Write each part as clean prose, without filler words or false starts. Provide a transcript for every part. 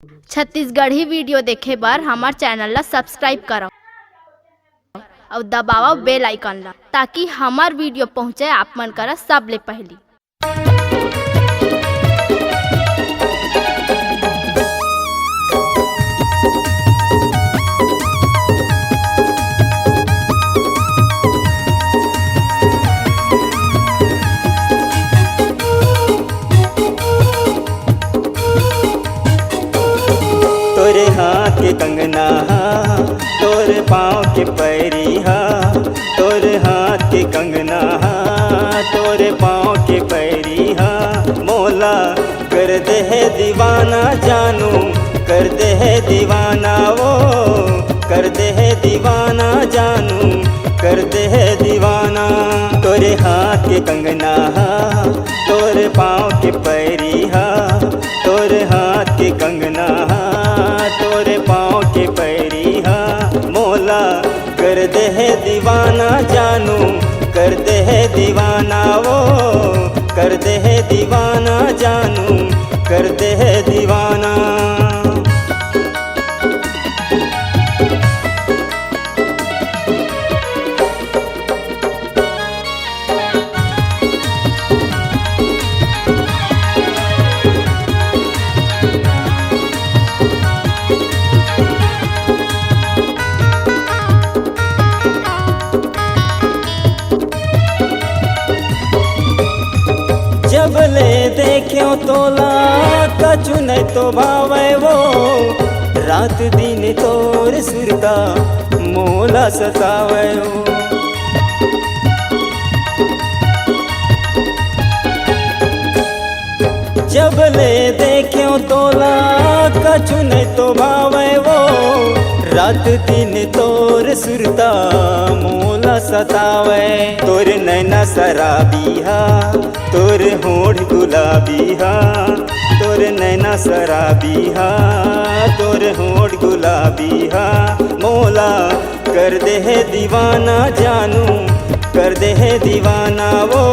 Chhattisgarhi video देखे बर हमार चैनल ला सब्सक्राइब करो और दबाओ बेल आइकन ला ताकि हमार वीडियो पहुँचे आप मन करा सबले पहली। तोरे हाथ के कंगना तोरे पाँव के पैरिया, तोरे हाथ के कंगना तोरे पाँव के पैरिया, मोला कर दे है दीवाना जानू, कर दे है दीवाना वो, कर दे है दीवाना जानू, कर दे है दीवाना। तोरे हाथ के कंगना तोरे पाँव के पैरिया, तोरे हाथ के कंगना तोरे पाँव के पैरिया, मोला कर दे है दीवाना जानू, कर दे है दीवाना वो, कर दे है दीवाना जानू, कर दे है दीवाना। जब ले देखो तोला कछु नहीं तो भावे वो, रात दिन तोर सुरता मोला सतावे वो। जब ले देखो तोला कछु नहीं तो भावे वो, रात दिन तोर सुरता मोला सतावे। तोर नैना शराबिया तोर होठ गुलाबिया, तोर नैना शराबिया तोर होठ गुलाबिया, मोला कर दे है दीवाना जानू, कर दे है दीवाना वो,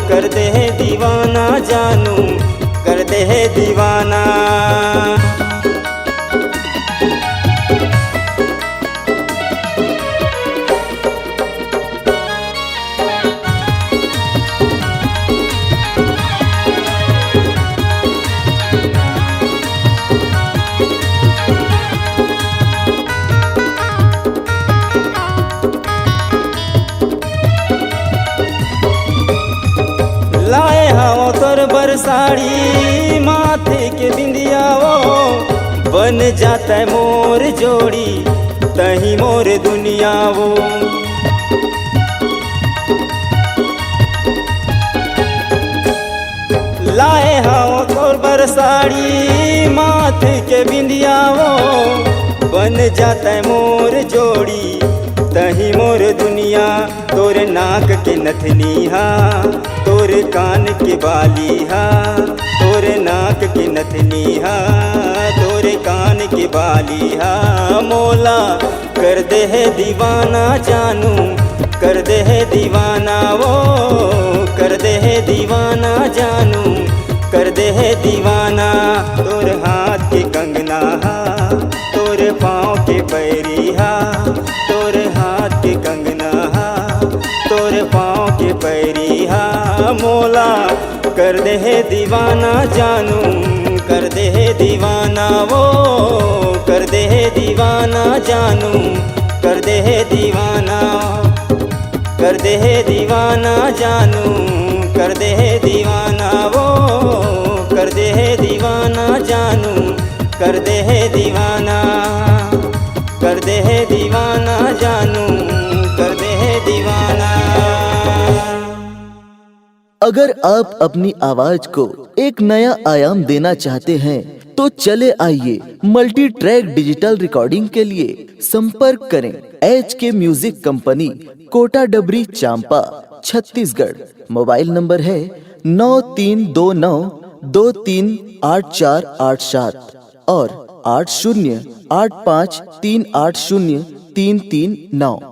कर दे है दीवाना जानू, कर दे है दीवाना। लाए हाँ तोर बरसाड़ी माथे के बिंदिया वो, बन जाता है मोर जोड़ी तही मोर दुनिया वो। लाए हाँ तोर बरसाड़ी माथे के बिंदिया वो, बन जाता है मोर जोड़ी तही मोर दुनिया। तोर नाक के नथनिया तोर कान के बालिया, तोर नाक के नथनिया तोर कान के बालिया, मोला कर दे है दीवाना जानू, कर दे है दीवाना वो, कर दे है दीवाना जानू, कर दे है दीवाना। तोर हाथ के कंगना तोर पाँव के पैरिया, तोर हाथ के कंगना तोर पाँव के पैरिया, मोला कर दे है दीवाना जानू, कर दे है दीवाना वो, कर दे है दीवाना जानू, कर दे है दीवाना, कर दे है दीवाना जानू, कर दे है दीवाना वो, कर दे है दीवाना जानू, कर दे है दीवाना, कर दे है दीवाना जानू, कर दे है दीवाना। अगर आप अपनी आवाज को एक नया आयाम देना चाहते हैं तो चले आइए मल्टी ट्रैक डिजिटल रिकॉर्डिंग के लिए संपर्क करें HK म्यूजिक कंपनी, कोटा डबरी, चांपा, छत्तीसगढ़। मोबाइल नंबर है 9329238487 और 8085380339।